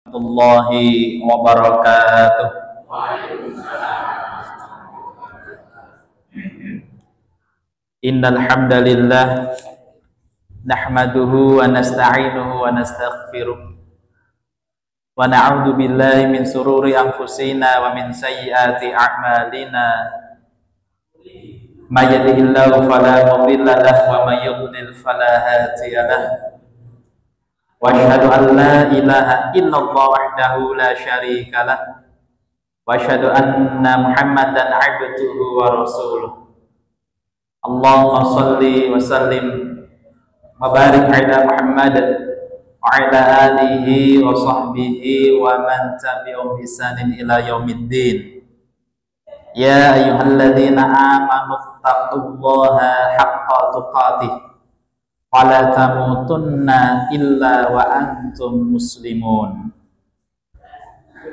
Warahmatullahi wabarakatuh. Innal hamdalillah nahmaduhu wa nasta'inuhu wa nastaghfiruh wa na'udzu billahi min sururi anfusina wa min sayyiati a'malina. May yahdihillahu fala mudilla lahu wa may yudlil fala hadiya lahu. Wa asyhadu an la ilaha illallah wahdahu la syarika lah wa asyhadu anna Muhammadan abduhu wa rasuluh. Allahumma shalli wa sallim wa barik ala Muhammad wa ala alihi wa sahbihi wa man tabi'ahum bi ihsanin ila yaumiddin. Ya ayyuhalladzina amanu taqullaha haqqa tuqatih wa la tamutunna illa wa antum muslimun.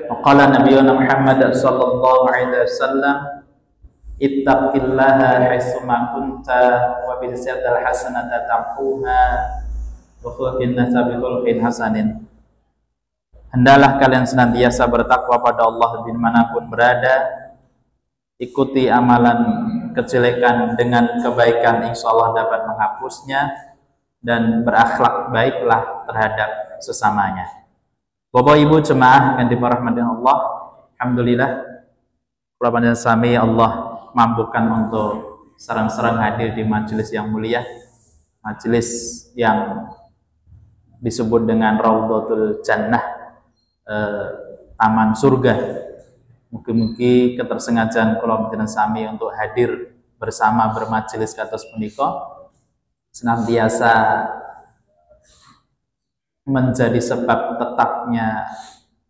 Wa qala nabiyuna Muhammad sallallahu alaihi wasallam, ittaqillaha haitsu ma kunta wa bil sayyidil hasanata tamhuha wa khulqin nasabi khulqin hasanin. Hendaklah kalian senantiasa bertakwa pada Allah dimanapun berada. Ikuti amalan kejelekan dengan kebaikan, insyaallah dapat menghapusnya, dan berakhlak baiklah terhadap sesamanya. Bapak Ibu jemaah yang dirahmati Allah, alhamdulillah kula panjenengan sami Allah mampukan untuk sareng-sareng hadir di majelis yang mulia, majelis yang disebut dengan Raudhatul Jannah, taman surga. Mugi-mugi ketersengajaan kula panjenengan sami untuk hadir bersama bermajelis kados punika senantiasa menjadi sebab tetapnya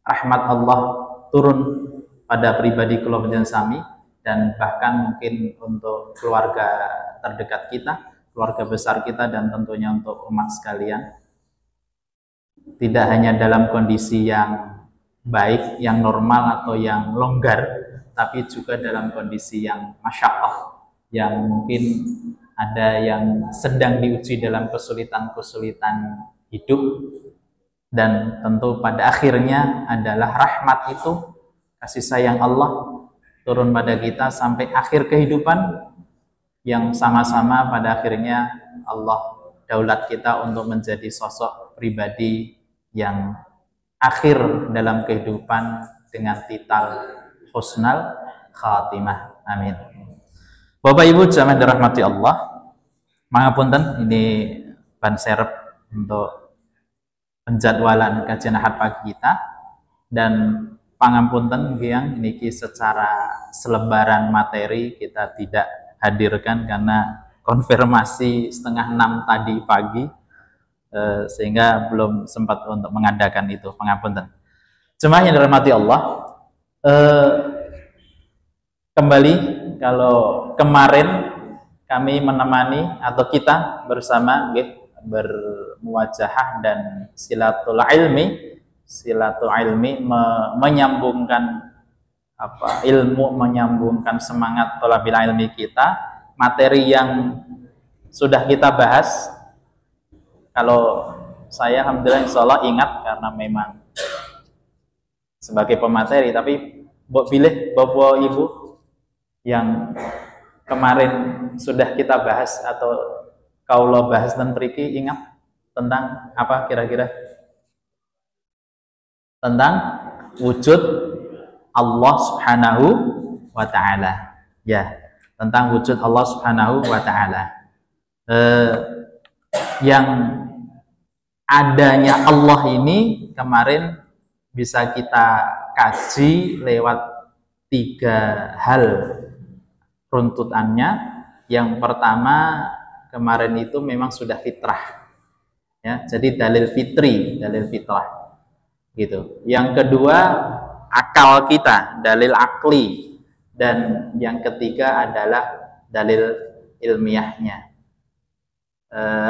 rahmat Allah turun pada pribadi kula panjenengan sami, dan bahkan mungkin untuk keluarga terdekat kita, keluarga besar kita, dan tentunya untuk umat sekalian. Tidak hanya dalam kondisi yang baik, yang normal atau yang longgar, tapi juga dalam kondisi yang masyaqqah, yang mungkin ada yang sedang diuji dalam kesulitan-kesulitan hidup, dan tentu pada akhirnya adalah rahmat itu, kasih sayang Allah turun pada kita sampai akhir kehidupan, yang sama-sama pada akhirnya Allah daulat kita untuk menjadi sosok pribadi yang akhir dalam kehidupan dengan titel husnal khatimah. Amin. Bapak Ibu jamaah dirahmati Allah, mangapunten ini ban serep untuk penjadwalan kajian Ahad pagi kita, dan pangapunten yang niki secara selebaran materi kita tidak hadirkan karena konfirmasi 5:30 tadi pagi, sehingga belum sempat untuk mengadakan itu. Pangapunten. Jemaah yang dirahmati Allah, kembali kalau kemarin kami menemani atau kita bersama bermuwajahah dan silatul ilmi menyambungkan ilmu, menyambungkan semangat thalabil ilmi kita. Materi yang sudah kita bahas, kalau saya alhamdulillah insyaallah ingat karena memang sebagai pemateri, tapi pilih Bapak Ibu yang kemarin sudah kita bahas atau kaulo bahas dan mriki ingat tentang apa kira-kira? Tentang wujud Allah Subhanahu wa ta'ala. Ya, tentang wujud Allah Subhanahu wa ta'ala. Yang adanya Allah ini kemarin bisa kita kaji lewat 3 hal runtutannya. Yang pertama kemarin itu memang sudah fitrah, ya, jadi dalil fitri, dalil fitrah gitu. Yang kedua akal kita, dalil akli, dan yang ketiga adalah dalil ilmiahnya,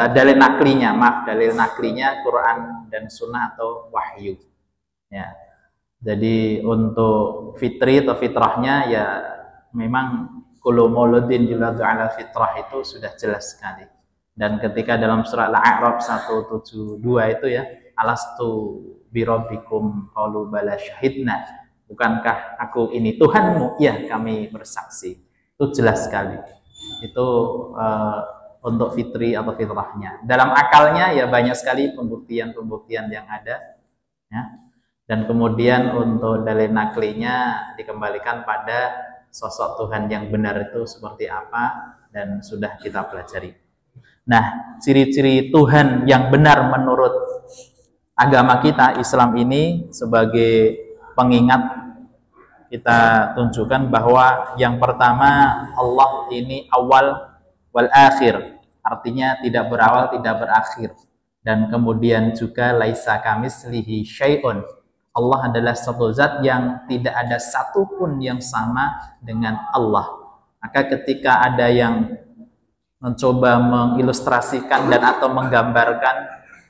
dalil naklinya Quran dan Sunnah atau wahyu, ya. Jadi untuk fitri atau fitrahnya ya memang kullu mauludin yuladu ala fitrah itu sudah jelas sekali. Dan ketika dalam surat Al-A'raf 172 itu ya, alastu birabbikum qalu bala syahidna. Bukankah aku ini Tuhanmu? Ya, kami bersaksi. Itu jelas sekali. Itu untuk fitri atau fitrahnya. Dalam akalnya ya banyak sekali pembuktian-pembuktian yang ada, ya. Dan kemudian untuk dalil naklinya dikembalikan pada sosok Tuhan yang benar itu seperti apa, dan sudah kita pelajari. Nah, ciri-ciri Tuhan yang benar menurut agama kita Islam ini, sebagai pengingat kita tunjukkan bahwa yang pertama, Allah ini awal wal akhir, artinya tidak berawal tidak berakhir. Dan kemudian juga laisa kamitslihi syai'un, Allah adalah satu zat yang tidak ada satupun yang sama dengan Allah. Maka ketika ada yang mencoba mengilustrasikan dan atau menggambarkan,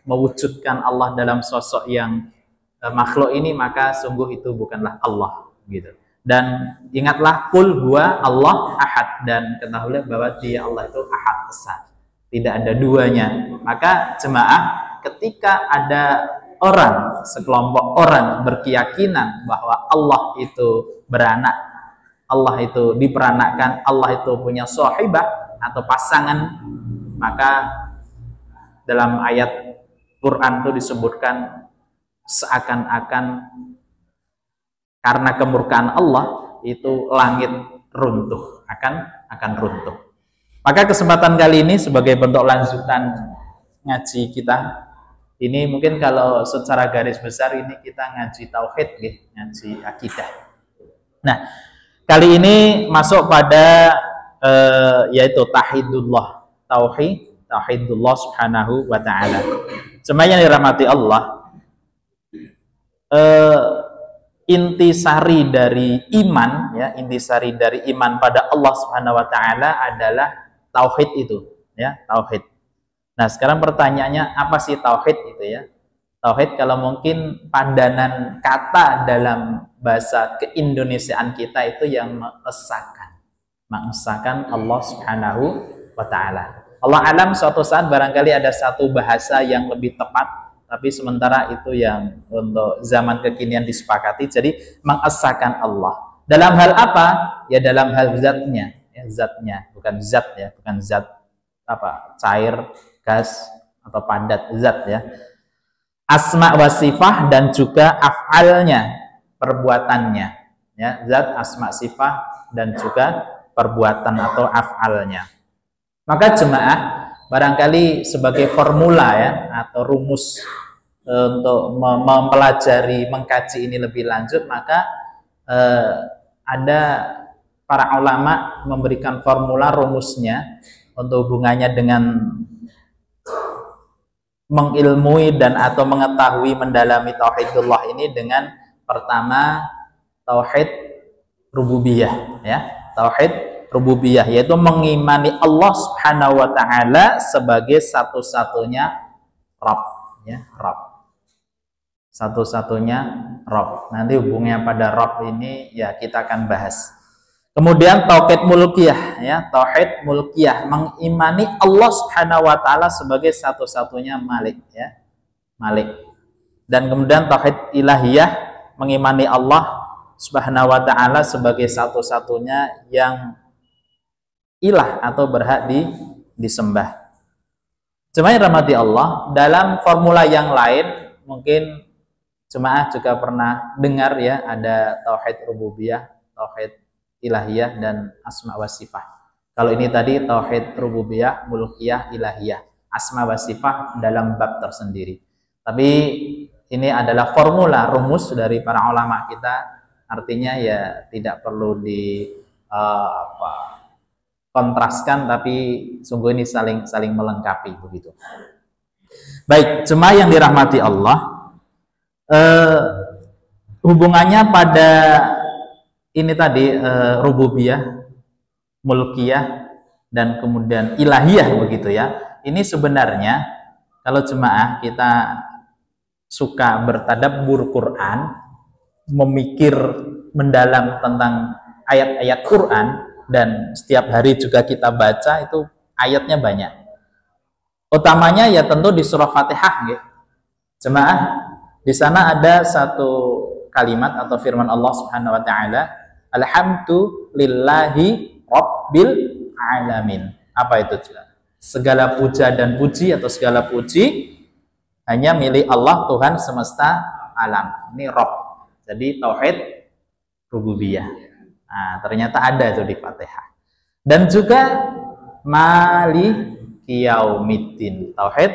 mewujudkan Allah dalam sosok yang makhluk ini, maka sungguh itu bukanlah Allah, gitu. Dan ingatlah, qul huwa Allah ahad, dan ketahuilah bahwa dia Allah itu ahad, esa, tidak ada duanya. Maka jemaah, ketika ada orang, sekelompok orang berkeyakinan bahwa Allah itu beranak, Allah itu diperanakkan, Allah itu punya sahibah atau pasangan, maka dalam ayat Quran itu disebutkan seakan-akan karena kemurkaan Allah itu langit runtuh, akan runtuh. Maka kesempatan kali ini sebagai bentuk lanjutan ngaji kita ini, mungkin kalau secara garis besar ini kita ngaji tauhid, ngaji akidah. Nah, kali ini masuk pada yaitu tauhidullah, tauhidullah subhanahu wa ta'ala. Cuma yang dirahmati Allah, intisari dari iman, ya, intisari dari iman pada Allah subhanahu wa ta'ala adalah tauhid itu, ya, tauhid. Nah, sekarang pertanyaannya, apa sih tauhid itu, ya? Tauhid kalau mungkin padanan kata dalam bahasa keindonesiaan kita itu yang mengesahkan Allah subhanahu wa ta'ala. Allah alam, suatu saat barangkali ada satu bahasa yang lebih tepat, tapi sementara itu yang untuk zaman kekinian disepakati, jadi mengesahkan Allah. Dalam hal apa? Ya dalam hal zatnya, ya, zatnya, bukan zat, ya, bukan zat apa, cair, gas, atau padat, zat, ya. Asma wa sifah dan juga af'alnya, perbuatannya, ya, zat, asma, sifah dan juga perbuatan atau af'alnya. Maka jemaah, barangkali sebagai formula, ya, atau rumus untuk mempelajari, mengkaji ini lebih lanjut, maka ada para ulama memberikan formula rumusnya untuk hubungannya dengan mengilmui dan atau mengetahui, mendalami tauhidullah ini, dengan pertama tauhid rububiyah, ya, tauhid rububiyah, yaitu mengimani Allah subhanahu wa ta'ala sebagai satu-satunya Rabb, ya, Rabb, satu-satunya Rabb. Nanti hubungannya pada Rabb ini ya kita akan bahas. Kemudian tauhid mulkiyah, ya, tauhid mulkiyah, mengimani Allah subhanahu wa ta'ala sebagai satu-satunya Malik, ya, Malik. Dan kemudian tauhid ilahiyah, mengimani Allah subhanahu wa ta'ala sebagai satu-satunya yang ilah atau berhak disembah. Jemaah rahmati Allah, dalam formula yang lain mungkin jemaah juga pernah dengar, ya, ada tauhid rububiyah, tauhid ilahiyah, dan asma wa sifah. Kalau ini tadi tauhid rububiyah, mulkiyah, ilahiyah, asma wa sifah dalam bab tersendiri. Tapi ini adalah formula, rumus dari para ulama kita, artinya ya tidak perlu kontraskan, tapi sungguh ini saling melengkapi, begitu. Baik, jemaah yang dirahmati Allah, hubungannya pada ini tadi rububiyah, mulkiyah, dan kemudian ilahiyah, begitu, ya. Ini sebenarnya kalau jemaah kita suka bertadabbur Quran, memikir mendalam tentang ayat-ayat Quran, dan setiap hari juga kita baca, itu ayatnya banyak. Utamanya ya tentu di surah Fatihah, gitu. Jemaah, Di sana ada satu kalimat atau firman Allah Subhanahu wa taala, alhamdulillahi rabbil alamin. Apa itu? Segala puja dan puji atau segala puji hanya milik Allah, Tuhan semesta alam. Ini Rabb. Jadi tauhid rububiyah. Nah, ternyata ada itu di Fatihah. Dan juga Maliki Yaumiddin, tauhid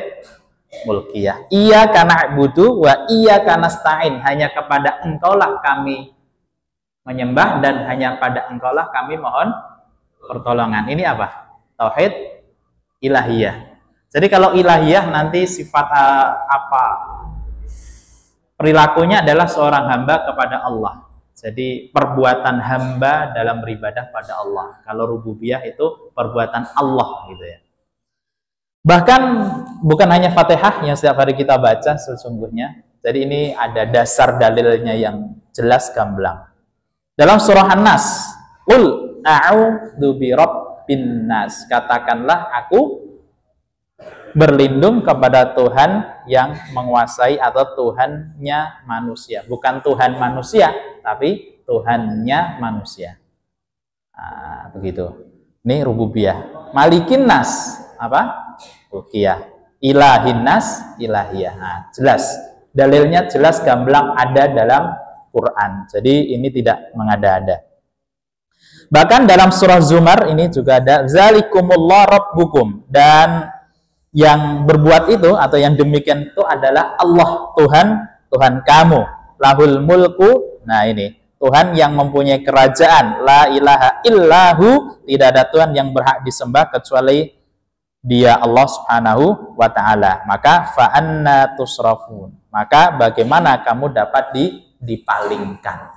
mulkiyah. Iyyaka na'budu wa iyyaka nasta'in. Hanya kepada Engkaulah kami menyembah dan hanya pada Engkaulah kami mohon pertolongan. Ini apa? Tauhid ilahiyah. Jadi kalau ilahiyah nanti sifat perilakunya adalah seorang hamba kepada Allah. Jadi perbuatan hamba dalam beribadah pada Allah. Kalau rububiyah itu perbuatan Allah gitu ya. Bahkan bukan hanya Fatihah yang setiap hari kita baca sesungguhnya. Jadi ini ada dasar dalilnya yang jelas gamblang. Dalam surah An-Nas, qul a'udzu birabbin nas. Katakanlah aku berlindung kepada Tuhan yang menguasai atau Tuhannya manusia. Bukan Tuhan manusia, tapi Tuhannya manusia. Nah, begitu. Ini rububiyah. Malikin nas, apa? Rububiyah. Ilahin nas, ilahiyah. Nah, jelas. Dalilnya jelas gamblang ada dalam Quran. Jadi ini tidak mengada-ada. Bahkan dalam surah Zumar ini juga ada zalikumullah rabbukum, dan yang berbuat itu atau yang demikian itu adalah Allah, Tuhan kamu. Lahul mulku. Nah ini Tuhan yang mempunyai kerajaan. La ilaha illahu. Tidak ada Tuhan yang berhak disembah kecuali Dia, Allah Subhanahu wa ta'ala. Maka fa'anna tusrafun. Maka bagaimana kamu dapat dipalingkan?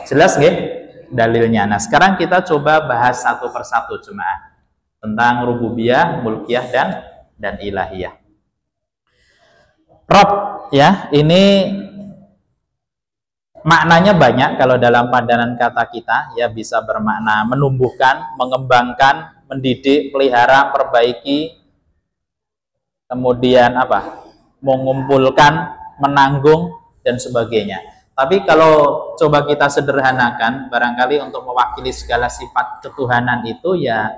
Jelas nggih dalilnya. Nah sekarang kita coba bahas satu persatu jemaah tentang rububiyah, mulkiyah dan ilahiyah. Rabb ya, ini maknanya banyak kalau dalam padanan kata kita ya, bisa bermakna menumbuhkan, mengembangkan, mendidik, pelihara, perbaiki, kemudian apa? Mengumpulkan, menanggung dan sebagainya. Tapi kalau coba kita sederhanakan, barangkali untuk mewakili segala sifat ketuhanan itu ya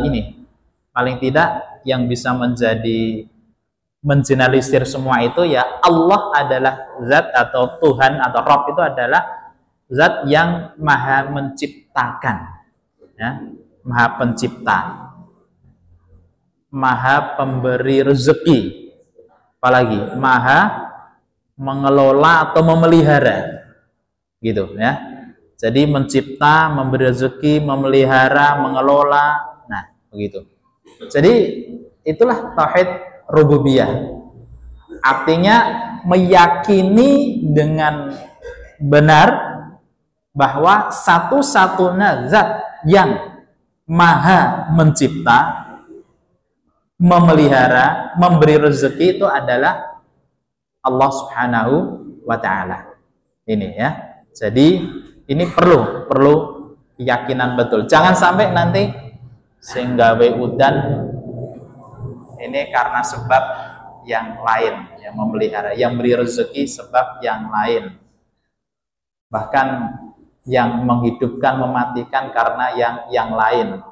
ini paling tidak yang bisa mengeneralisir semua itu ya, Allah adalah zat atau Tuhan atau Rabb itu adalah zat yang maha menciptakan ya, maha pencipta, maha pemberi rezeki, apalagi maha mengelola atau memelihara gitu ya. Jadi mencipta, memberi rezeki, memelihara, mengelola, nah begitu. Jadi itulah tauhid rububiyah. Artinya meyakini dengan benar bahwa satu-satunya zat yang maha mencipta, memelihara, memberi rezeki itu adalah Allah Subhanahu wa ta'ala. Ini ya. Jadi ini perlu keyakinan betul. Jangan sampai nanti sehingga udan ini karena sebab yang lain, yang memelihara, yang beri rezeki sebab yang lain, bahkan yang menghidupkan, mematikan karena yang lain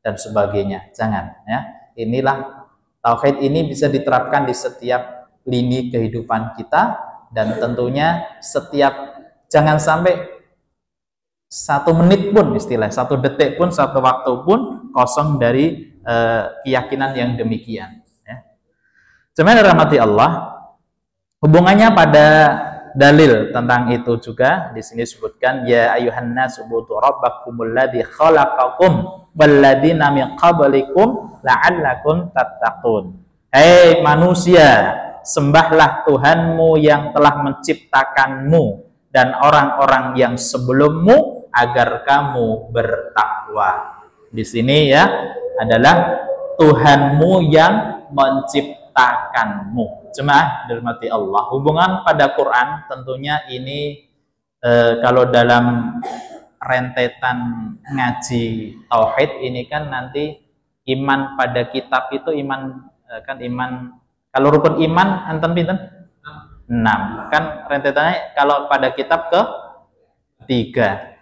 dan sebagainya. Jangan ya. Inilah tauhid ini bisa diterapkan di setiap lini kehidupan kita, dan tentunya setiap, jangan sampai satu menit pun, istilah satu detik pun, satu waktu pun kosong dari keyakinan yang demikian ya. Cuman rahmati Allah, hubungannya pada dalil tentang itu juga di sini sebutkan ya ayuhan nas ubudu rabbakumul ladzi khalaqakum walladzina min qablikum la'allakum tattaqun. Hei manusia, sembahlah Tuhanmu yang telah menciptakanmu dan orang-orang yang sebelummu agar kamu bertakwa. Di sini ya adalah Tuhanmu yang menciptakanmu. Jemaah dirahmati Allah, hubungan pada Quran tentunya ini kalau dalam rentetan ngaji tauhid ini kan nanti iman pada kitab itu iman kan iman, kalau rukun iman anten pinten 6 6. Kan rentetannya kalau pada kitab ke 3.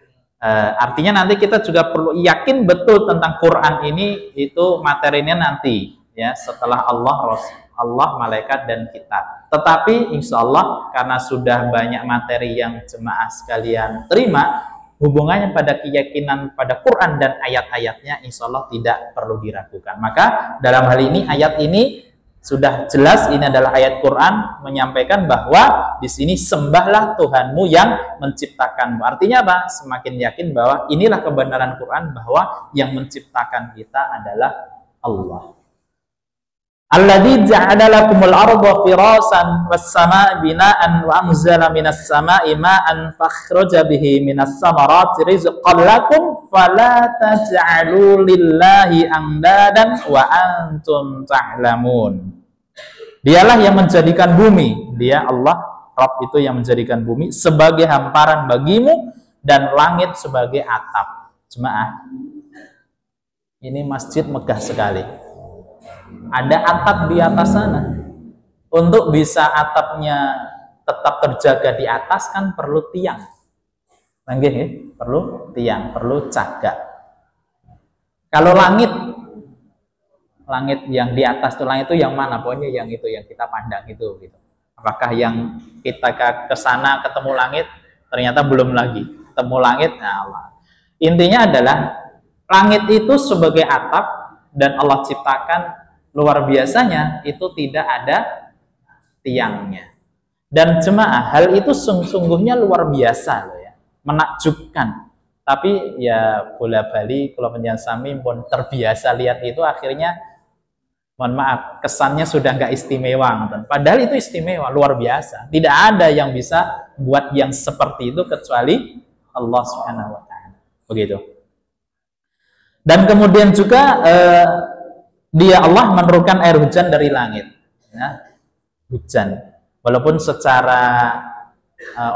Artinya nanti kita juga perlu yakin betul tentang Quran ini, itu materinya nanti ya, setelah Allah, malaikat dan kita. Tetapi insya Allah karena sudah banyak materi yang jemaah sekalian terima, hubungannya pada keyakinan pada Quran dan ayat-ayatnya insya Allah tidak perlu diragukan. Maka dalam hal ini ayat ini sudah jelas, ini adalah ayat Quran menyampaikan bahwa di sini sembahlah Tuhanmu yang menciptakanmu. Artinya apa? Semakin yakin bahwa inilah kebenaran Quran, bahwa yang menciptakan kita adalah Allah. Alladzi ja'ala lakumul arda firasan was samaa'a bina'an wa anzala minas samaa'i ma'an fakhraja bihi minas samarati rizqan lakum fala taj'alu lillahi andadan wa antum ta'lamun. Dialah yang menjadikan bumi, dia Allah Rabb itu yang menjadikan bumi sebagai hamparan bagimu dan langit sebagai atap. Jemaah, ini masjid megah sekali. Ada atap di atas sana. Untuk bisa atapnya tetap terjaga di atas kan perlu tiang. Nggih, ya? Perlu tiang, perlu cagak. Kalau langit yang di atas tuh, langit itu yang mana? Pokoknya yang itu yang kita pandang itu gitu. Apakah yang kita ke sana ketemu langit? Ternyata belum lagi. Ketemu langit, nah Allah. Intinya adalah langit itu sebagai atap dan Allah ciptakan luar biasanya itu tidak ada tiangnya. Dan jemaah, hal itu sungguhnya luar biasa loh ya, menakjubkan. Tapi ya bola bali kalau penjelasan sami pun terbiasa lihat itu, akhirnya mohon maaf kesannya sudah nggak istimewa. Padahal itu istimewa, luar biasa. Tidak ada yang bisa buat yang seperti itu kecuali Allah Subhanahu wa taala. Begitu. Dan kemudian juga dia Allah menurunkan air hujan dari langit. Ya, hujan. Walaupun secara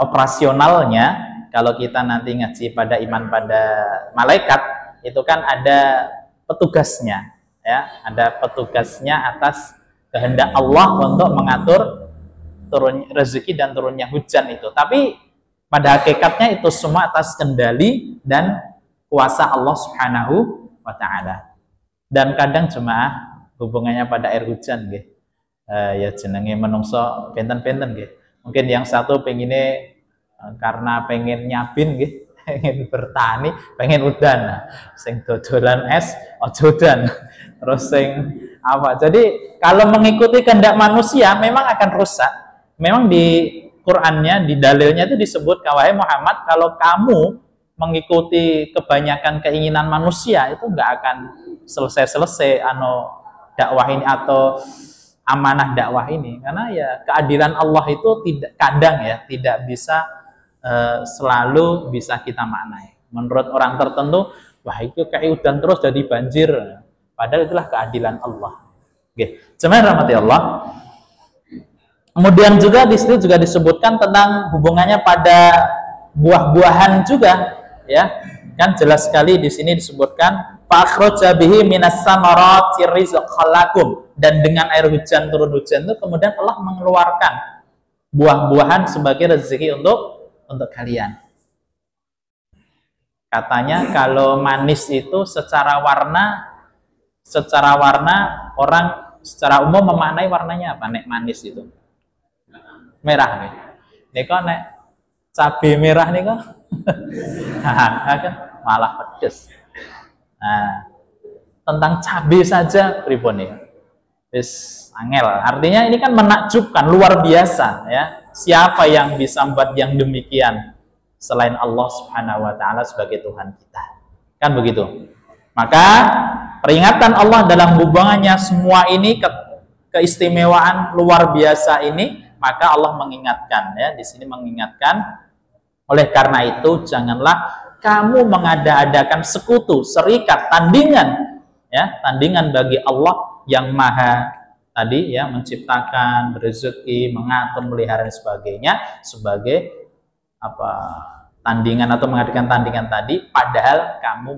operasionalnya, kalau kita nanti ngaji pada iman pada malaikat, itu kan ada petugasnya, ya, ada petugasnya atas kehendak Allah untuk mengatur turun rezeki dan turunnya hujan itu. Tapi pada hakikatnya itu semua atas kendali dan kuasa Allah Subhanahu wa taala. Dan kadang jemaah hubungannya pada air hujan nggih. Ya jenenge menungso benten-benten nggih. Mungkin yang satu pengennya karena pengen nyabin nggih, pengen bertani, pengen udan. Sing dodolan es ojo udan. Terus sing apa? Jadi kalau mengikuti kehendak manusia memang akan rusak. Memang di Qur'annya, di dalilnya itu disebut, wahai Muhammad, kalau kamu mengikuti kebanyakan keinginan manusia itu nggak akan selesai dakwah ini atau amanah dakwah ini, karena ya keadilan Allah itu tidak bisa selalu bisa kita maknai. Menurut orang tertentu, wah itu kayak udan terus jadi banjir, padahal itulah keadilan Allah. Oke, jemaah rahmati Allah. Kemudian juga di situ juga disebutkan tentang hubungannya pada buah-buahan juga, ya kan jelas sekali di sini disebutkan fakhraja bihi minas samarati rizqan lakum, dan dengan air hujan, turun hujan itu kemudian Allah mengeluarkan buah-buahan sebagai rezeki untuk kalian. Katanya kalau manis itu secara warna orang secara umum memaknai warnanya apa? Nek manis itu merah nih. Nek nek cabai merah nih kok malah pedes. Nah, tentang cabai saja pripun ya? Wis angel. Artinya ini kan menakjubkan, luar biasa ya. Siapa yang bisa membuat yang demikian selain Allah Subhanahu wa taala sebagai Tuhan kita? Kan begitu. Maka peringatan Allah dalam hubungannya semua ini keistimewaan luar biasa ini, maka Allah mengingatkan ya, di sini mengingatkan, oleh karena itu janganlah kamu mengada-adakan sekutu, serikat, tandingan, ya, tandingan bagi Allah yang maha tadi ya, menciptakan, berezeki, mengatur, melihara dan sebagainya sebagai apa tandingan atau mengadakan tandingan tadi, padahal kamu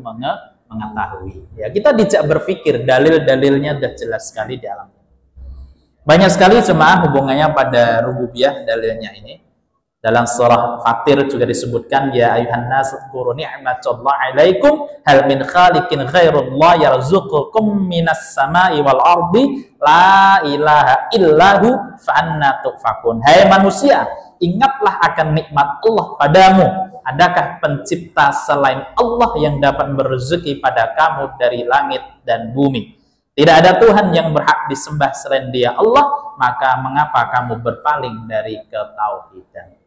mengetahui. Ya, kita dijak berpikir, dalil-dalilnya sudah jelas sekali di alam. Banyak sekali jemaah hubungannya pada rububiyah dalilnya ini. Dalam surah Fatir juga disebutkan, ya ayuhan nas dzkuru ni'matallahi 'alaikum hal min khaliqin ghairullah yarzuqukum minas sama'i wal ardi la ilaha illahu fa anna tufakun. Hai manusia, ingatlah akan nikmat Allah padamu. Adakah pencipta selain Allah yang dapat berrezeki pada kamu dari langit dan bumi? Tidak ada Tuhan yang berhak disembah selain Dia Allah, maka mengapa kamu berpaling dari ketauhidan?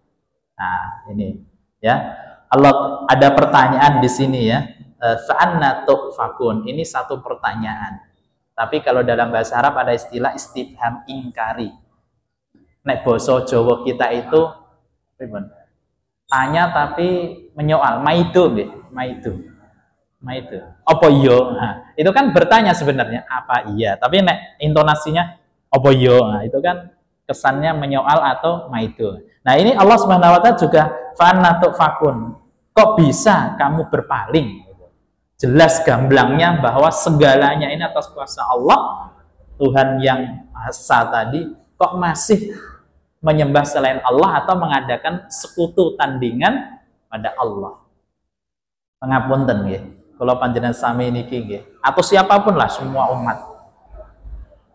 Nah, ini ya. Allah ada pertanyaan di sini ya. Fa'anna tufakun. Ini satu pertanyaan. Tapi kalau dalam bahasa Arab ada istilah istifham ingkari. Nek basa Jawa kita itu tanya tapi menyoal. Maido nggih, maido. Maido. Apa iya? Nah, itu kan bertanya sebenarnya apa iya, tapi nek intonasinya apa iya. Nah, itu kan kesannya menyoal atau maido. Nah, ini Allah Subhanahu wa taala juga fa'anna tufakun. Kok bisa kamu berpaling? Jelas gamblangnya bahwa segalanya ini atas kuasa Allah, Tuhan yang Esa tadi, kok masih menyembah selain Allah atau mengadakan sekutu tandingan pada Allah. Pengapunten nggih. Kalau panjenengan sami niki nggih, atau siapapun lah, semua umat.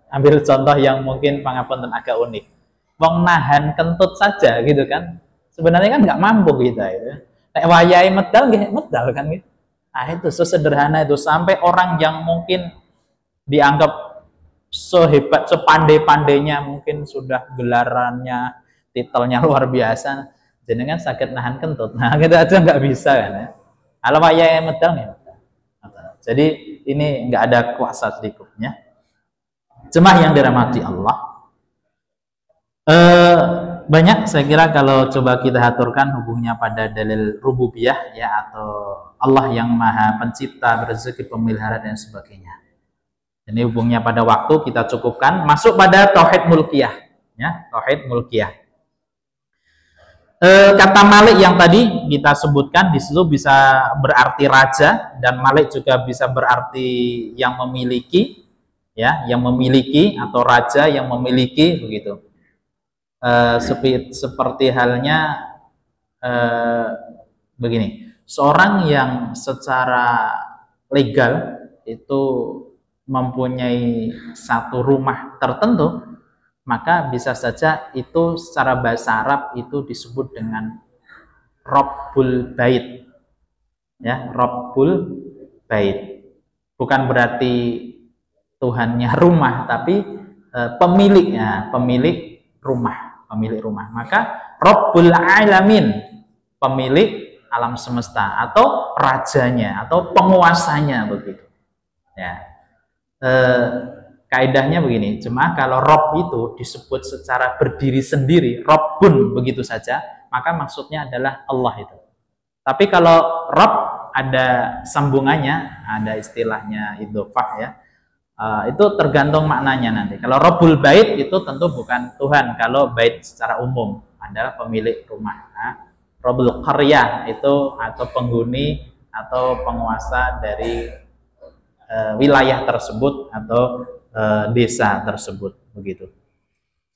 Ambil contoh yang mungkin pangapunten agak unik. Wong nahan kentut saja gitu kan. Sebenarnya kan nggak mampu kita itu. Nek wayahe medal nggih medal kan gitu. Nah, itu sesederhana itu, sampai orang yang mungkin dianggap sehebat, sepandai-pandainya, mungkin sudah gelarannya, titelnya luar biasa, jenengan sakit nahan kentut. Nah, kita aja nggak bisa kan ya. Kalau wayahe medal nih. Jadi ini nggak ada kuasa sedikitnya. Jemaah yang dirahmati Allah, banyak saya kira kalau coba kita aturkan hubungnya pada dalil rububiyah ya, atau Allah yang maha pencipta, berzeki, pemelihara dan sebagainya. Ini hubungnya pada waktu kita cukupkan, masuk pada tauhid mulkiyah ya, tauhid mulkiyah. Kata Malik yang tadi kita sebutkan di situ bisa berarti raja, dan Malik juga bisa berarti yang memiliki ya, yang memiliki atau raja yang memiliki begitu. Seperti halnya begini, seorang yang secara legal itu mempunyai satu rumah tertentu, maka bisa saja itu secara bahasa Arab itu disebut dengan Rabbul Bait ya, Rabbul Bait. Bukan berarti Tuhannya rumah, tapi pemiliknya, pemilik rumah. Maka Rabbul Alamin, pemilik alam semesta, atau rajanya atau penguasanya begitu ya. Kaidahnya begini, jemaah, kalau Rob itu disebut secara berdiri sendiri, Robbun begitu saja, maka maksudnya adalah Allah itu. Tapi kalau Rob ada sambungannya, ada istilahnya idhofah ya, itu tergantung maknanya nanti. Kalau Rabbul Bait itu tentu bukan Tuhan, kalau bait secara umum adalah pemilik rumah. Rabbul Qaryah itu atau penghuni atau penguasa dari wilayah tersebut atau desa tersebut begitu.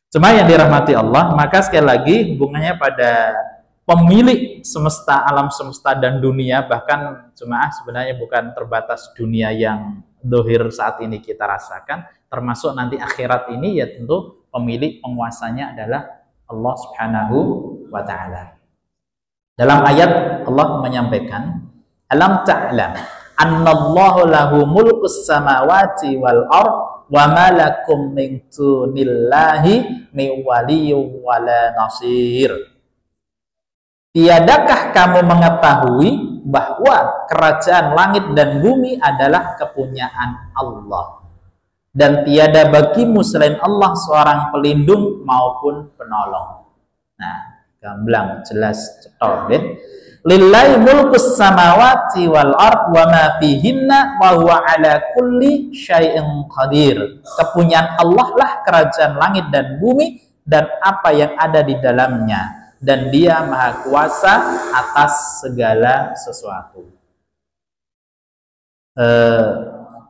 Cuma yang dirahmati Allah, maka sekali lagi hubungannya pada pemilik semesta, alam semesta dan dunia, bahkan jemaah sebenarnya bukan terbatas dunia yang dohir saat ini kita rasakan, termasuk nanti akhirat ini, ya tentu pemilik penguasanya adalah Allah Subhanahu wa ta'ala. Dalam ayat Allah menyampaikan, alam ta'lam annallahu lahu mulkus samawati wal ard wa ma lakum min dunillahi min waliyyin wala nasir. Tiadakah kamu mengetahui bahwa kerajaan langit dan bumi adalah kepunyaan Allah, dan tiada bagimu selain Allah seorang pelindung maupun penolong. Nah, gamblang, jelas, cetok deh. Lillahi mulkus samawati wal ard wa ma fihinna wa huwa ala kulli syai'in qadir. Kepunyaan Allah lah kerajaan langit dan bumi dan apa yang ada di dalamnya, dan Dia maha kuasa atas segala sesuatu.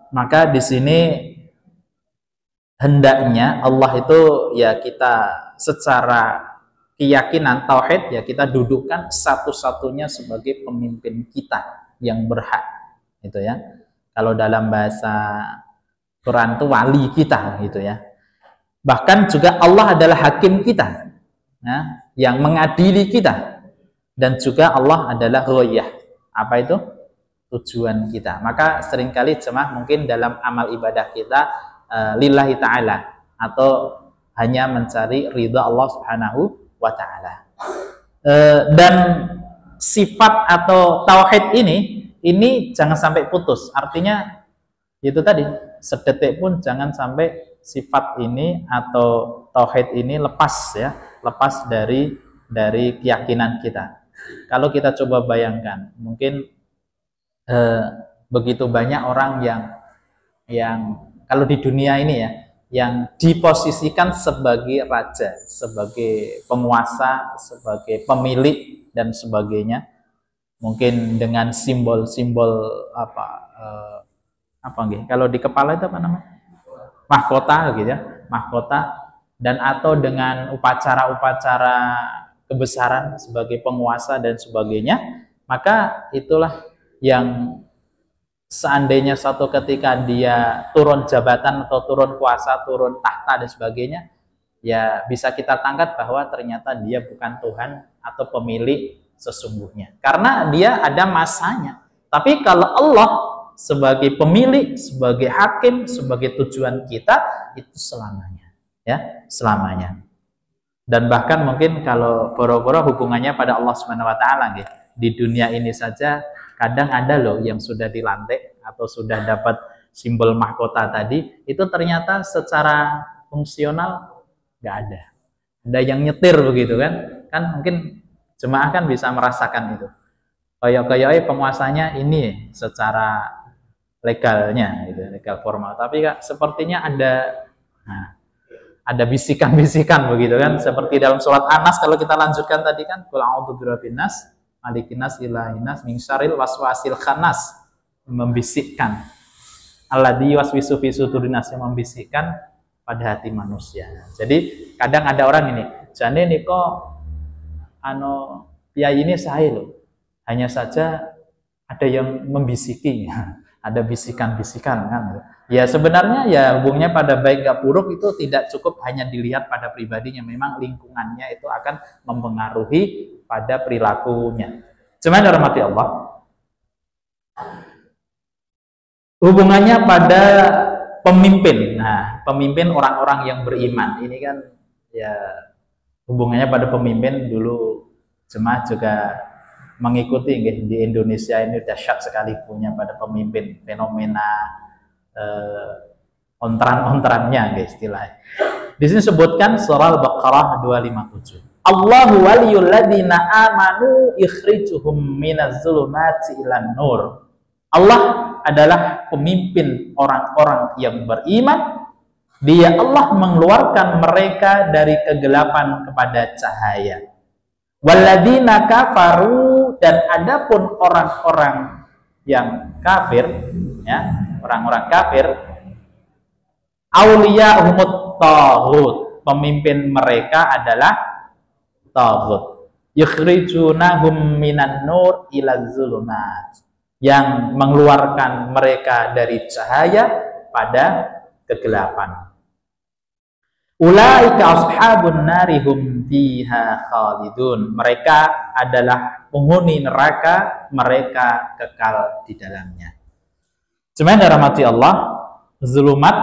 Maka di sini hendaknya Allah itu ya kita secara keyakinan tauhid ya kita dudukkan satu-satunya sebagai pemimpin kita yang berhak, gitu ya. Kalau dalam bahasa Quran itu wali kita, gitu ya. Bahkan juga Allah adalah hakim kita, ya, yang mengadili kita, dan juga Allah adalah ghayah. Apa itu? Tujuan kita. Maka seringkali jemaah mungkin dalam amal ibadah kita lillahi ta'ala, atau hanya mencari ridha Allah subhanahu wa ta'ala. Dan sifat atau tauhid ini jangan sampai putus. Artinya itu tadi, sedetik pun jangan sampai sifat ini atau tauhid ini lepas ya, lepas dari keyakinan kita. Kalau kita coba bayangkan, mungkin begitu banyak orang yang kalau di dunia ini ya, yang diposisikan sebagai raja, sebagai penguasa, sebagai pemilik dan sebagainya, mungkin dengan simbol-simbol apa nggih? Kalau di kepala itu apa namanya? Mahkota gitu ya, mahkota, dan atau dengan upacara-upacara kebesaran sebagai penguasa dan sebagainya, maka itulah yang seandainya suatu ketika dia turun jabatan atau turun kuasa, turun tahta dan sebagainya, ya bisa kita tangkap bahwa ternyata dia bukan Tuhan atau pemilik sesungguhnya, karena dia ada masanya. Tapi kalau Allah sebagai pemilik, sebagai hakim, sebagai tujuan kita, itu selamanya, ya, selamanya. Dan bahkan mungkin kalau boro-boro hubungannya pada Allah Subhanahu wa taala gitu. Di dunia ini saja kadang ada loh yang sudah dilantik atau sudah dapat simbol mahkota tadi, itu ternyata secara fungsional nggak ada. Ada yang nyetir begitu kan? Kan mungkin jemaah kan bisa merasakan itu. Kayak penguasanya ini secara legalnya gitu, legal formal. Tapi Kak, sepertinya ada bisikan-bisikan begitu kan, seperti dalam surat An-Nas kalau kita lanjutkan tadi kan, qul a'udzu birabbin nas, malikin nas, ilahin nas, min syarril waswasil khannas, membisikkan. Alladzi waswisu fi sudurin nas, yang membisikkan pada hati manusia. Jadi kadang ada orang ini, jane niko piye ini saya loh. Hanya saja ada yang membisiki, ada bisikan-bisikan kan. Ya sebenarnya ya hubungnya pada baik gak buruk itu tidak cukup hanya dilihat pada pribadinya, memang lingkungannya itu akan mempengaruhi pada perilakunya. Cuman dirahmati Allah, hubungannya pada pemimpin. Nah, pemimpin orang-orang yang beriman ini kan ya hubungannya pada pemimpin. Dulu jemaah juga mengikuti di Indonesia ini dahsyat sekali punya pada pemimpin, fenomena ontran-ontrannya istilahnya. Di sini sebutkan surah Al-Baqarah 257. Allahu waliyul ladzina amanu ikhrijuhum minaz zulumati ilan nur. Allah adalah pemimpin orang-orang yang beriman. Dia Allah mengeluarkan mereka dari kegelapan kepada cahaya. Walladzina kafaru, dan adapun orang-orang yang kafir, ya, orang-orang kafir, auliyahumut taghut, pemimpin mereka adalah taghut. Yukhrijunahum minan nur ilaz zulumat, yang mengeluarkan mereka dari cahaya pada kegelapan. Ulaika ashabun narihum fiha khalidun, mereka adalah penghuni neraka, mereka kekal di dalamnya. Cuma dirahmati Allah, zulumat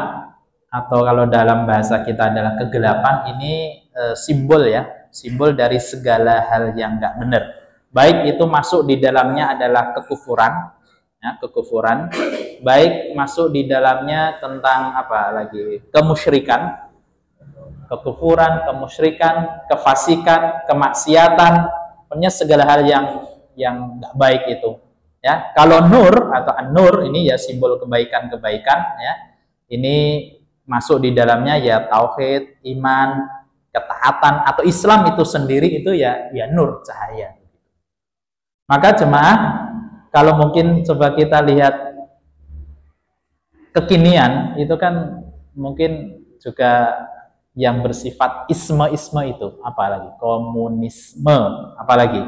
atau kalau dalam bahasa kita adalah kegelapan, ini simbol ya, simbol dari segala hal yang enggak benar. Baik itu masuk di dalamnya adalah kekufuran, ya, kekufuran. Baik masuk di dalamnya tentang apa lagi? Kemusyrikan, kekufuran, kemusyrikan, kefasikan, kemaksiatan, punya segala hal yang enggak baik itu. Ya, kalau nur atau an-nur ini ya simbol kebaikan-kebaikan ya. Ini masuk di dalamnya ya tauhid, iman, ketaatan atau Islam itu sendiri itu ya nur, cahaya. Maka jemaah, kalau mungkin coba kita lihat kekinian itu kan mungkin juga yang bersifat isme itu, apalagi komunisme, apalagi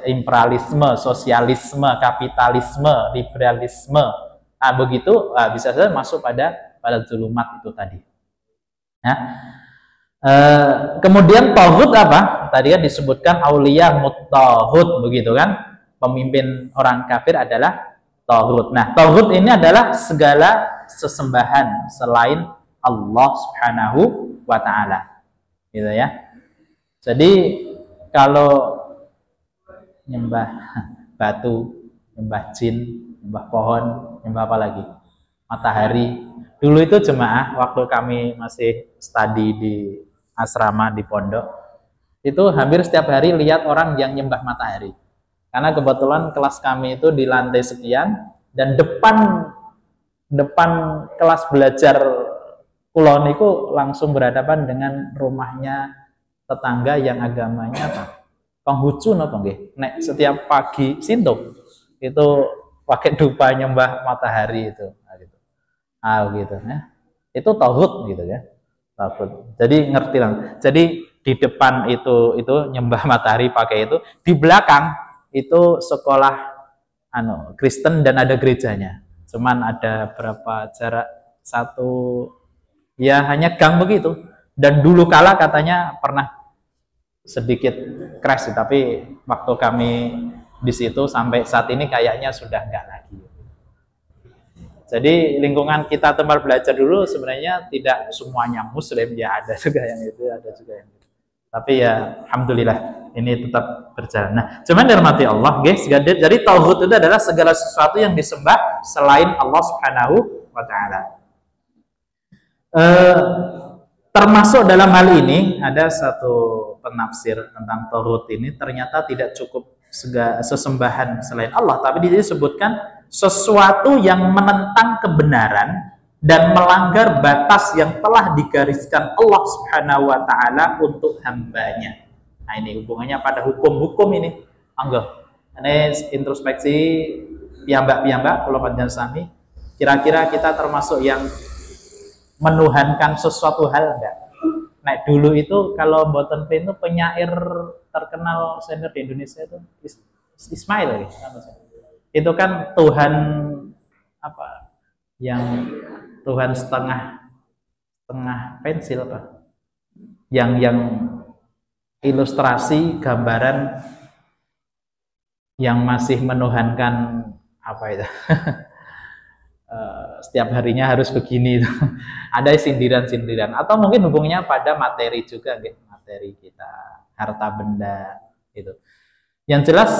imperialisme, sosialisme, kapitalisme, liberalisme. Nah, begitu bisa saja masuk pada zulumat itu tadi. Nah, kemudian tauhid apa? Tadi kan disebutkan aulia muttauhid, begitu kan? Pemimpin orang kafir adalah tauhid. Nah, tauhid ini adalah segala sesembahan selain Allah Subhanahu wa taala. Gitu ya. Jadi kalau nyembah batu, nyembah jin, nyembah pohon, nyembah apa lagi? Matahari. Dulu itu jemaah waktu kami masih studi di asrama di pondok, itu hampir setiap hari lihat orang yang nyembah matahari. Karena kebetulan kelas kami itu di lantai sekian dan depan kelas belajar kulon itu langsung berhadapan dengan rumahnya tetangga yang agamanya apa? Konghucu napa nggih? Nek setiap pagi sintuk itu pakai dupa nyembah matahari itu. Gitu ya. Itu tauhid gitu ya. Tauhid. Jadi ngerti lah. Jadi di depan itu nyembah matahari pakai itu, di belakang itu sekolah Kristen dan ada gerejanya. Cuman ada berapa jarak satu ya hanya gang begitu. Dan dulu kala katanya pernah sedikit crash, tapi waktu kami di situ sampai saat ini kayaknya sudah enggak lagi. Jadi lingkungan kita tempat belajar dulu sebenarnya tidak semuanya muslim, ya ada juga yang itu, ada juga yang itu. Tapi ya alhamdulillah ini tetap berjalan. Nah, cuman dirahmati Allah, guys. Jadi tauhid itu adalah segala sesuatu yang disembah selain Allah Subhanahu wa taala. Termasuk dalam hal ini ada satu penafsir tentang tauhid ini, ternyata tidak cukup sesembahan selain Allah, tapi di sini disebutkan sesuatu yang menentang kebenaran dan melanggar batas yang telah digariskan Allah Subhanahu wa taala untuk hambanya. Nah, ini hubungannya pada hukum-hukum ini. Anggap. Ini introspeksi piyambak kalau panjenengan sami, kira-kira kita termasuk yang menuhankan sesuatu hal enggak? Nah, dulu itu kalau Boten Pin itu penyair terkenal senior di Indonesia itu Ismail itu kan Tuhan apa yang Tuhan setengah pensil apa yang ilustrasi gambaran yang masih menuhankan apa itu setiap harinya harus begini itu. Ada sindiran-sindiran atau mungkin hubungnya pada materi juga gitu, materi kita, harta benda itu. Yang jelas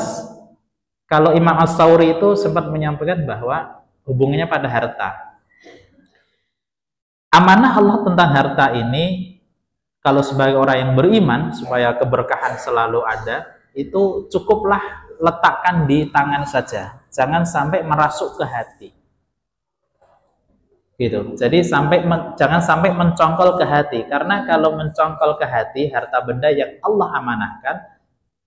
kalau Imam As-Sawri itu sempat menyampaikan bahwa hubungannya pada harta. Amanah Allah tentang harta ini, kalau sebagai orang yang beriman, supaya keberkahan selalu ada, itu cukuplah letakkan di tangan saja. Jangan sampai merasuk ke hati. Gitu. Jadi jangan sampai mencongkol ke hati. Karena kalau mencongkol ke hati, harta benda yang Allah amanahkan,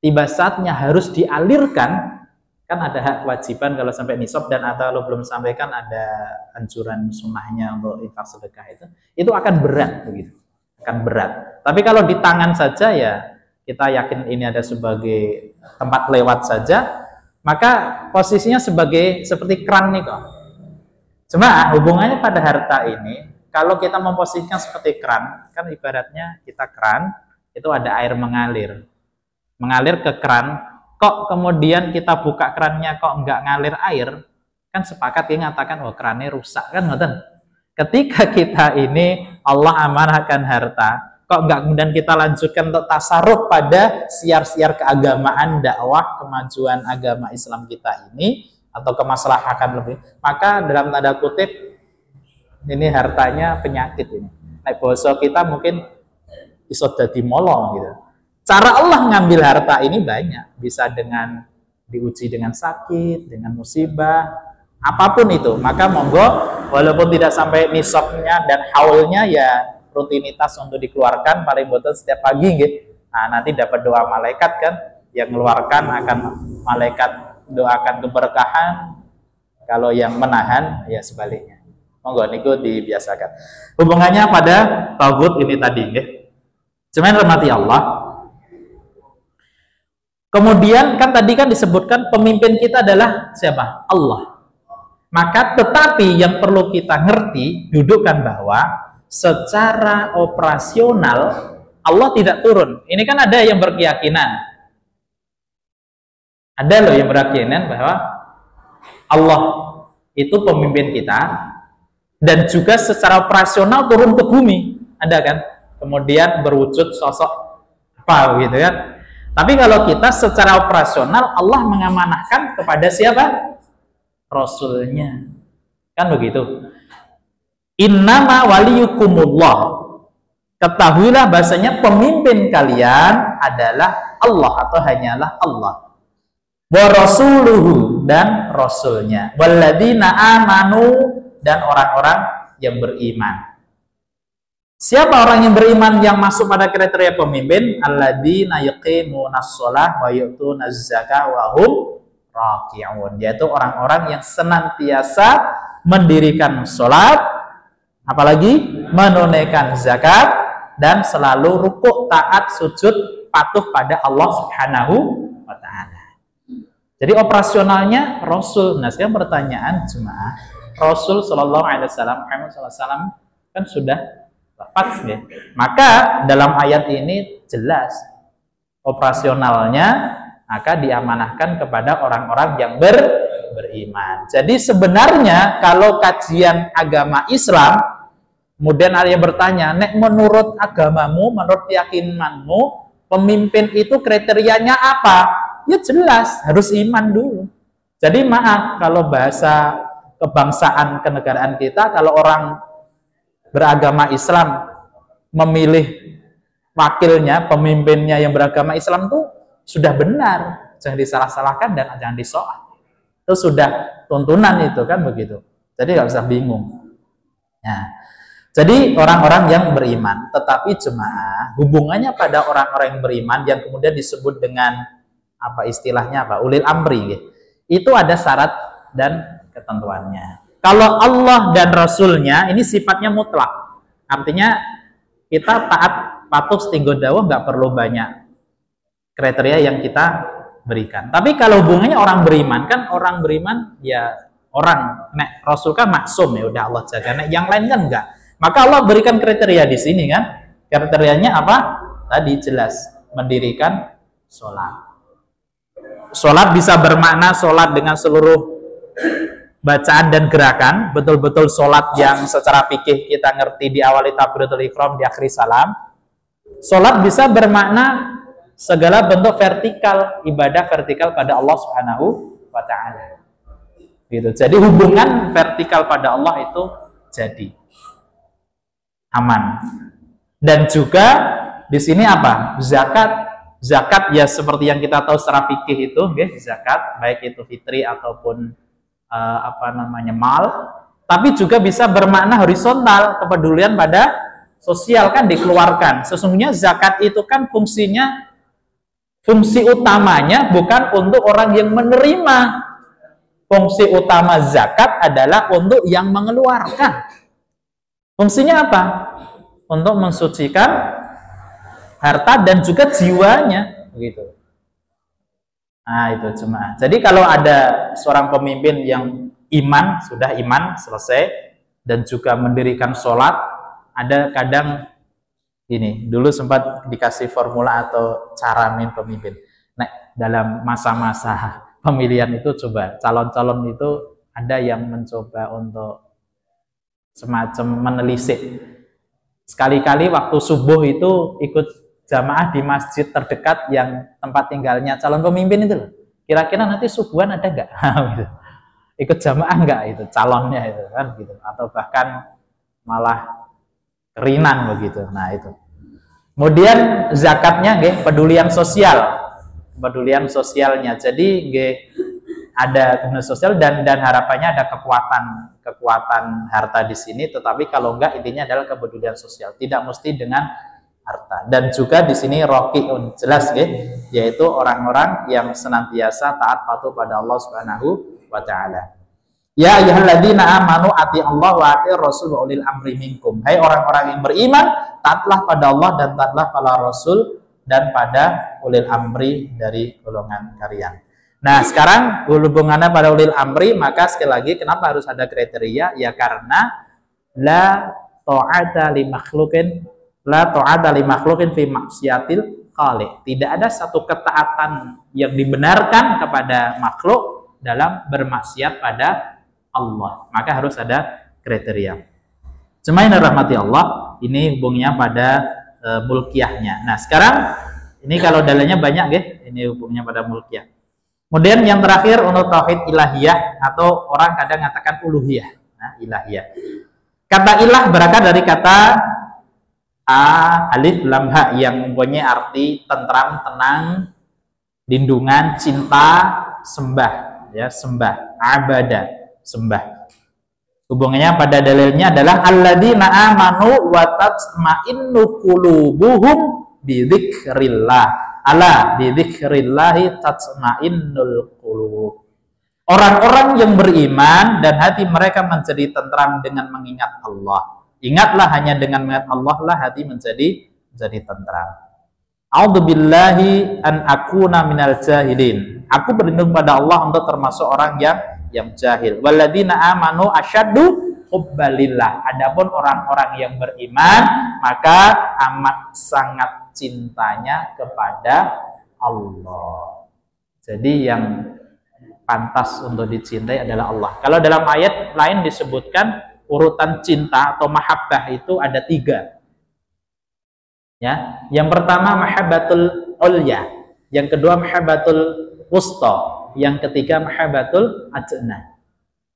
tiba saatnya harus dialirkan. Kan ada hak kewajiban kalau sampai nisab, dan atau kalau belum sampaikan ada anjuran sunnahnya untuk infak sedekah itu akan berat begitu, akan berat. Tapi kalau di tangan saja ya kita yakin ini ada sebagai tempat lewat saja, maka posisinya seperti kran nih kok. Cuma hubungannya pada harta ini, kalau kita memposisikan seperti kran, kan ibaratnya kita kran itu ada air mengalir ke kran. Kok kemudian kita buka kerannya kok nggak ngalir air, kan sepakat dia mengatakan oh kerannya rusak kan, ngoten. Ketika kita ini Allah amanahkan harta, kok nggak kemudian kita lanjutkan untuk tasarruf pada siar-siar keagamaan, dakwah kemajuan agama Islam kita ini atau kemaslahatan lebih, maka dalam tanda kutip ini hartanya penyakit ini. Nah, bahasa kita mungkin iso dadi molong gitu. Cara Allah ngambil harta ini banyak, bisa dengan diuji dengan sakit, dengan musibah, apapun itu. Maka monggo, walaupun tidak sampai nisabnya dan haulnya, ya rutinitas untuk dikeluarkan paling boten setiap pagi gitu. Nah, nanti dapat doa malaikat kan, yang mengeluarkan akan malaikat doakan keberkahan, kalau yang menahan ya sebaliknya. Monggo niku dibiasakan. Hubungannya pada tagut ini tadi nggih. Cuman rahmati Allah. Kemudian kan tadi kan disebutkan pemimpin kita adalah siapa? Allah. Maka tetapi yang perlu kita ngerti, dudukkan bahwa secara operasional Allah tidak turun. Ini kan ada yang berkeyakinan. Ada loh yang berkeyakinan bahwa Allah itu pemimpin kita dan juga secara operasional turun ke bumi. Ada kan? Kemudian berwujud sosok apa gitu kan? Tapi kalau kita secara operasional Allah mengamanahkan kepada siapa? Rasulnya. Kan begitu. Innama waliyukumullah. Ketahuilah bahasanya pemimpin kalian adalah Allah atau hanyalah Allah. Wa rasuluhu dan rasulnya. Walladzina amanu dan orang-orang yang beriman. Siapa orang yang beriman yang masuk pada kriteria pemimpin? Alladzina yuqimunas shalah wa yu'tunaz zakah wa hum raki'un. Yaitu orang-orang yang senantiasa mendirikan salat, apalagi menunaikan zakat dan selalu rukuk, taat, sujud, patuh pada Allah Subhanahu wa taala. Jadi operasionalnya Rasul. Nah, sekarang pertanyaan jemaah, Rasul sallallahu alaihi wasallam, Muhammad sallallahu alaihi wasallam kan sudah wafat ya. Maka dalam ayat ini jelas operasionalnya maka diamanahkan kepada orang-orang yang beriman. Jadi sebenarnya kalau kajian agama Islam kemudian ada yang bertanya, "Nek menurut agamamu, menurut keyakinanmu, pemimpin itu kriterianya apa?" Ya jelas, harus iman dulu. Jadi maaf kalau bahasa kebangsaan kenegaraan kita, kalau orang beragama Islam memilih wakilnya, pemimpinnya yang beragama Islam itu sudah benar, jangan disalah-salahkan dan jangan disoal. Itu sudah tuntunan itu kan begitu. Jadi nggak usah bingung. Nah, jadi orang-orang yang beriman, tetapi jemaah hubungannya pada orang-orang yang beriman yang kemudian disebut dengan apa istilahnya apa? Ulil amri. Itu ada syarat dan ketentuannya. Kalau Allah dan Rasulnya ini sifatnya mutlak, artinya kita taat patuh setinggo dawuh, nggak perlu banyak kriteria yang kita berikan. Tapi kalau hubungannya orang beriman, kan orang beriman ya orang, nek Rasul kan maksum ya udah Allah jaga, nek yang lain kan enggak. Maka Allah berikan kriteria di sini kan, kriterianya apa? Tadi jelas, mendirikan sholat. Sholat bisa bermakna sholat dengan seluruh bacaan dan gerakan, betul-betul sholat yang secara fikih kita ngerti di awali takbiratul ihram, di akhir salam. Sholat bisa bermakna segala bentuk vertikal, ibadah vertikal pada Allah Subhanahu wa ta'ala. Gitu. Jadi hubungan vertikal pada Allah itu jadi aman. Dan juga di sini apa? Zakat. Zakat ya seperti yang kita tahu secara fikih itu, zakat baik itu fitri ataupun mal, tapi juga bisa bermakna horizontal, kepedulian pada sosial kan dikeluarkan. Sesungguhnya zakat itu kan fungsi utamanya bukan untuk orang yang menerima. Fungsi utama zakat adalah untuk yang mengeluarkan. Fungsinya apa? Untuk mensucikan harta dan juga jiwanya, begitu. Nah, itu cuma. Jadi kalau ada seorang pemimpin yang iman, sudah iman, selesai, dan juga mendirikan sholat, ada kadang ini, dulu sempat dikasih formula atau cara min pemimpin. Nah, dalam masa-masa pemilihan itu coba, calon-calon itu ada yang mencoba untuk semacam menelisik. Sekali-kali waktu subuh itu ikut jamaah di masjid terdekat yang tempat tinggalnya calon pemimpin itu loh. Kira-kira nanti subuhan ada nggak? Ikut jamaah nggak itu calonnya itu kan gitu, atau bahkan malah kerinan begitu. Nah itu. Kemudian zakatnya pedulian sosialnya. Jadi ada kemudian sosial dan harapannya ada kekuatan harta di sini. Tetapi kalau enggak, intinya adalah kepedulian sosial. Tidak mesti dengan harta. Dan juga di sini rokiun jelas yaitu orang-orang yang senantiasa taat patuh pada Allah Subhanahu wa ta'ala. Ya ayyuhalladzina amanu ati Allah wa ati Rasul wa ulil amri minkum. Hai orang-orang yang beriman, taatlah pada Allah dan taatlah pada Rasul dan pada ulil amri dari golongan kalian. Nah, sekarang hubungannya pada ulil amri, maka sekali lagi kenapa harus ada kriteria? Ya karena la ta'ata li makhluqin fi maksiatil khaliq. Tidak ada satu ketaatan yang dibenarkan kepada makhluk dalam bermaksiat pada Allah, maka harus ada kriteria. Cuma yang rahmati Allah, ini hubungnya pada mulkiyahnya. Nah, sekarang ini kalau dalilnya banyak ya, ini hubungnya pada mulkiyah. Kemudian yang terakhir untuk tauhid ilahiyah atau orang kadang mengatakan uluhiyah. Nah, ilahiyah. Kata ilah berasal dari kata alif lam ha yang mempunyai arti tentram, tenang, lindungan, cinta, sembah, ya, sembah, abada. Sembah. Hubungannya pada dalilnya adalah alladzina amanu wa tatma'innu qulubuhum bi dzikrillah. Ala bi dzikrillah tatma'innul qulub. Orang-orang yang beriman dan hati mereka menjadi tentram dengan mengingat Allah. Ingatlah, hanya dengan mengingat Allah lah hati menjadi tentram. A'udzubillahi an akuna minal jahilin. Aku berlindung pada Allah untuk termasuk orang yang jahil. Walladzina amanu asyaddu hubbalillah. Adapun orang-orang yang beriman, maka amat sangat cintanya kepada Allah. Jadi yang pantas untuk dicintai adalah Allah. Kalau dalam ayat lain disebutkan urutan cinta atau mahabbah itu ada 3. Ya, yang pertama mahabbatul ulya, yang kedua mahabbatul wusta, yang ketiga mahabbatul adna.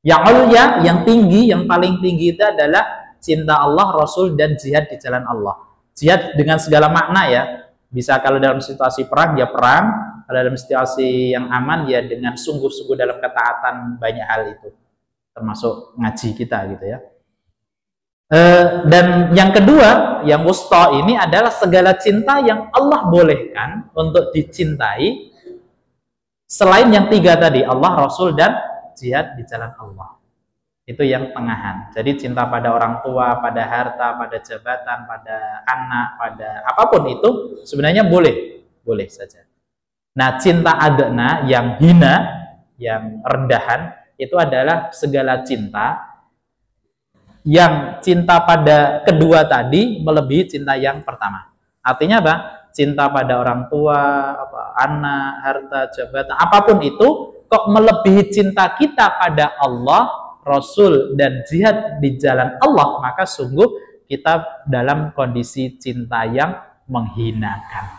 Yang ulya, yang tinggi, yang paling tinggi itu adalah cinta Allah, Rasul, dan jihad di jalan Allah. Jihad dengan segala makna ya. Bisa kalau dalam situasi perang ya perang, kalau dalam situasi yang aman ya dengan sungguh-sungguh dalam ketaatan banyak hal itu. Termasuk ngaji kita gitu ya. Dan yang kedua, yang wusta ini adalah segala cinta yang Allah bolehkan untuk dicintai selain yang 3 tadi, Allah, Rasul, dan jihad di jalan Allah. Itu yang tengahan. Jadi cinta pada orang tua, pada harta, pada jabatan, pada anak, pada apapun itu sebenarnya boleh saja. Nah, cinta adna yang hina, yang rendahan, itu adalah segala cinta yang cinta pada kedua tadi melebihi cinta yang pertama. Artinya apa? Cinta pada orang tua, anak, harta, jabatan, apapun itu kok melebihi cinta kita pada Allah, Rasul, dan jihad di jalan Allah, maka sungguh kita dalam kondisi cinta yang menghinakan.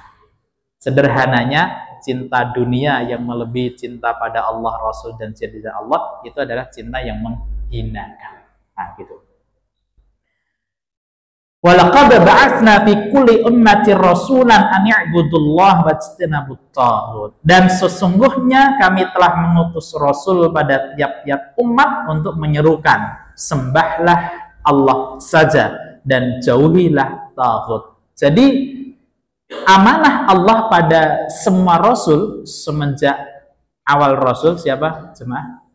Sederhananya, cinta dunia yang melebihi cinta pada Allah, Rasul, dan jihad di jalan Allah itu adalah cinta yang menghinakan. Nah, gitu. Walaqad ba'atsna fi kulli ummatin rasulan an ya'budullaha wajtanabut taghut. Dan sesungguhnya kami telah mengutus rasul pada tiap-tiap umat untuk menyerukan sembahlah Allah saja dan jauhilah taghut. Jadi amanah Allah pada semua rasul semenjak awal rasul siapa? Jemaah?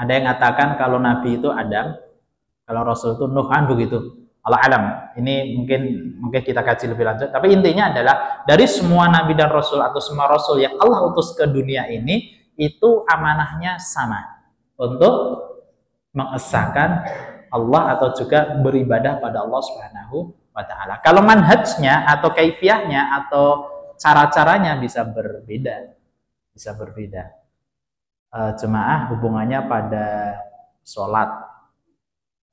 Ada yang mengatakan kalau nabi itu Adam, kalau Rasul itu Nuh, kan begitu. Allah alam. Ini mungkin kita kaji lebih lanjut. Tapi intinya adalah dari semua nabi dan rasul atau semua rasul yang Allah utus ke dunia ini, itu amanahnya sama untuk mengesahkan Allah atau juga beribadah pada Allah Subhanahu wa taala. Kalau manhajnya atau kaifiyahnya atau cara-caranya bisa berbeda. Jemaah hubungannya pada sholat.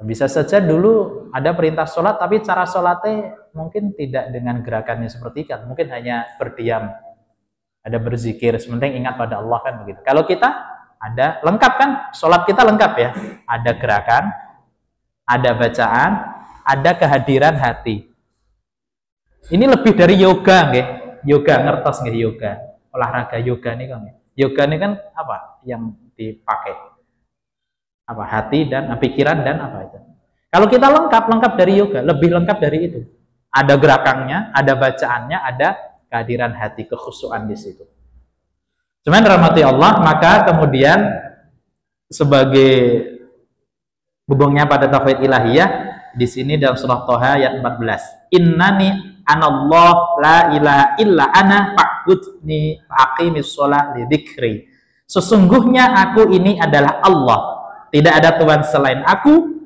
Bisa saja dulu ada perintah sholat, tapi cara sholatnya mungkin tidak dengan gerakannya seperti kan, mungkin hanya berdiam, ada berzikir, sementing ingat pada Allah kan begitu. Kalau kita ada lengkap kan, sholat kita lengkap ya, ada gerakan, ada bacaan, ada kehadiran hati. Ini lebih dari yoga, nggih. Yoga ngertos nggih yoga, olahraga yoga nih kan. Yoga ini kan apa yang dipakai? Apa hati dan pikiran dan apa itu. Kalau kita lengkap dari yoga, lebih lengkap dari itu. Ada gerakannya, ada bacaannya, ada kehadiran hati, kekhusyuan di situ. Cuman rahmati Allah, maka kemudian sebagai hubungnya pada tauhid ilahiyah di sini dalam surah Toha ayat 14. Innani anallah la ilaha illa ana fa'budni aqimis shalah li dzikri. Sesungguhnya aku ini adalah Allah, tidak ada Tuhan selain aku,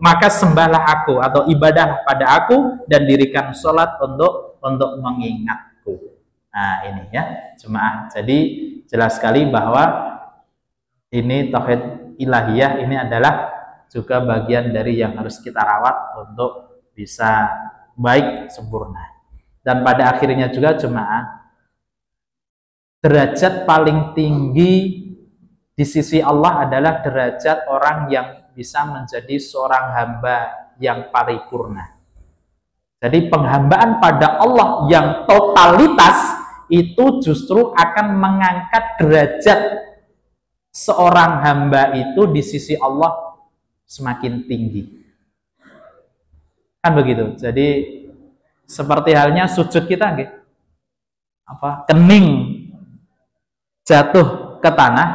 maka sembahlah aku atau ibadahlah pada aku dan dirikan sholat untuk mengingatku. Nah ini ya jemaah. Jadi jelas sekali bahwa ini tauhid ilahiyah ini adalah juga bagian dari yang harus kita rawat untuk bisa baik sempurna. Dan pada akhirnya juga jemaah, derajat paling tinggi di sisi Allah adalah derajat orang yang bisa menjadi seorang hamba yang paripurna. Jadi penghambaan pada Allah yang totalitas itu justru akan mengangkat derajat seorang hamba itu di sisi Allah semakin tinggi. Kan begitu. Jadi seperti halnya sujud kita nggih. Kening jatuh ke tanah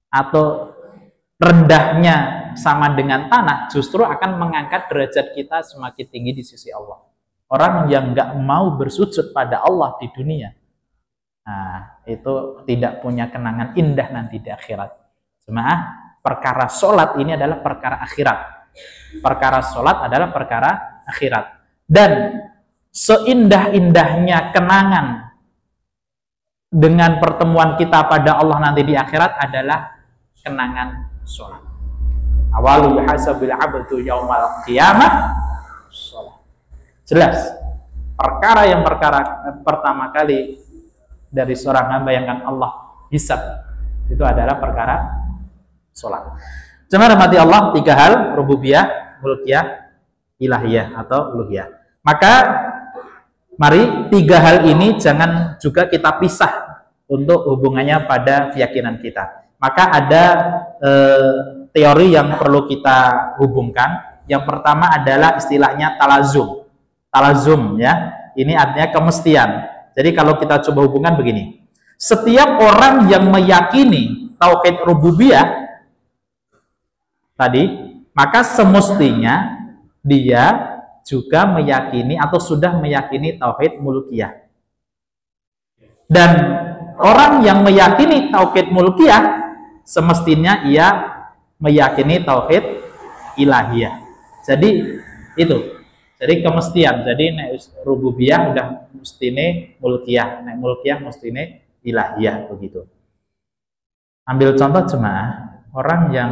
atau rendahnya sama dengan tanah justru akan mengangkat derajat kita semakin tinggi di sisi Allah. Orang yang nggak mau bersujud pada Allah di dunia, nah itu tidak punya kenangan indah nanti di akhirat. Jemaah, perkara sholat ini adalah perkara akhirat. Perkara sholat adalah perkara akhirat. Dan seindah-indahnya kenangan dengan pertemuan kita pada Allah nanti di akhirat adalah kenangan sholat. Awalu hasabil abdu yaumal qiyamah sholat. Jelas, perkara pertama kali dari seorang hamba yang akan Allah hisab itu adalah perkara sholat. Jemaah rahmati Allah, 3 hal: rububiyah, mulkiyah, ilahiyah atau uluhiyah. Maka mari 3 hal ini jangan juga kita pisah untuk hubungannya pada keyakinan kita. Maka ada teori yang perlu kita hubungkan. Yang pertama adalah istilahnya talazum. Talazum ya, ini artinya kemestian. Jadi kalau kita coba hubungkan begini, setiap orang yang meyakini tauhid rububiyah tadi, maka semestinya dia juga meyakini atau sudah meyakini tauhid mulkiyah. Dan orang yang meyakini tauhid mulkiyah semestinya ia meyakini tauhid ilahiyah. Jadi itu. Jadi kemestian. Jadi nek rububiyah udah mestine mulkiyah, nek mulkiyah mestine ilahiyah begitu. Ambil contoh jemaah, orang yang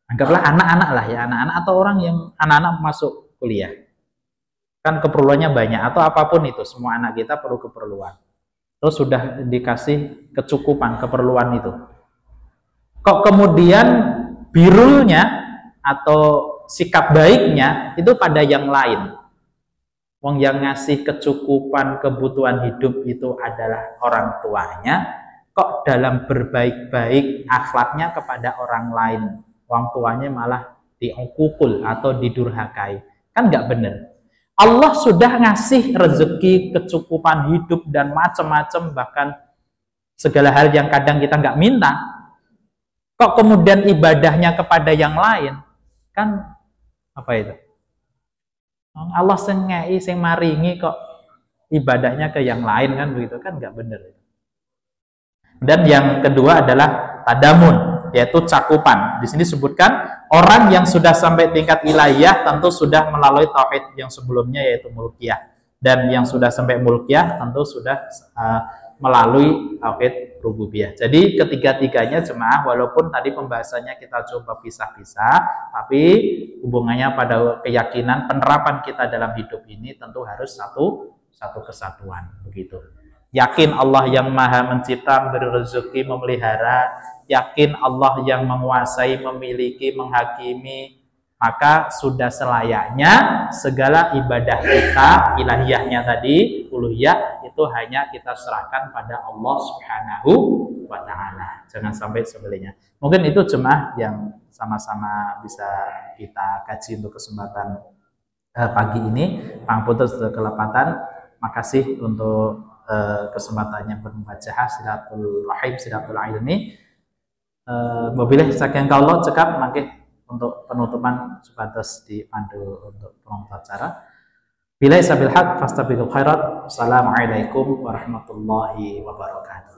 anggaplah anak-anak lah ya, anak-anak atau orang yang anak-anak masuk kuliah. Kan keperluannya banyak atau apapun itu, semua anak kita perlu keperluan. Terus sudah dikasih kecukupan keperluan itu. Kok kemudian birulnya atau sikap baiknya itu pada yang lain. Wong yang ngasih kecukupan kebutuhan hidup itu adalah orang tuanya, kok dalam berbaik-baik akhlaknya kepada orang lain, orang tuanya malah diukul atau didurhakai. Kan nggak benar. Allah sudah ngasih rezeki, kecukupan hidup dan macam-macam, bahkan segala hal yang kadang kita nggak minta. Kok kemudian ibadahnya kepada yang lain? Kan apa itu? Allah sing ngei, sing maringi, kok ibadahnya ke yang lain, kan begitu, kan nggak benar. Dan yang kedua adalah tadamun, yaitu cakupan. Di sini disebutkan orang yang sudah sampai tingkat ilahiyah tentu sudah melalui tauhid yang sebelumnya yaitu mulkiyah, dan yang sudah sampai mulkiyah tentu sudah melalui tauhid rububiyah. Jadi ketiga-tiganya jemaah, walaupun tadi pembahasannya kita coba pisah-pisah, tapi hubungannya pada keyakinan penerapan kita dalam hidup ini tentu harus satu kesatuan begitu. Yakin Allah yang maha mencipta, memberi rezeki, memelihara, yakin Allah yang menguasai, memiliki, menghakimi, maka sudah selayaknya segala ibadah kita ilahiyahnya tadi, uluhiyah, itu hanya kita serahkan pada Allah Subhanahu wa ta'ala. Jangan sampai sebelumnya. Mungkin itu jemaah yang sama-sama bisa kita kaji untuk kesempatan pagi ini. Pangapunten sudah kelepatan. Makasih untuk kesempatannya bermubajaah, silatul rahim, silatul ilmi. Mobilnya saking kaula cekap mangke untuk penutupan supados dipandu untuk penonton acara. Bila sabil haq fastabiqul khairat. Assalamualaikum warahmatullahi wabarakatuh.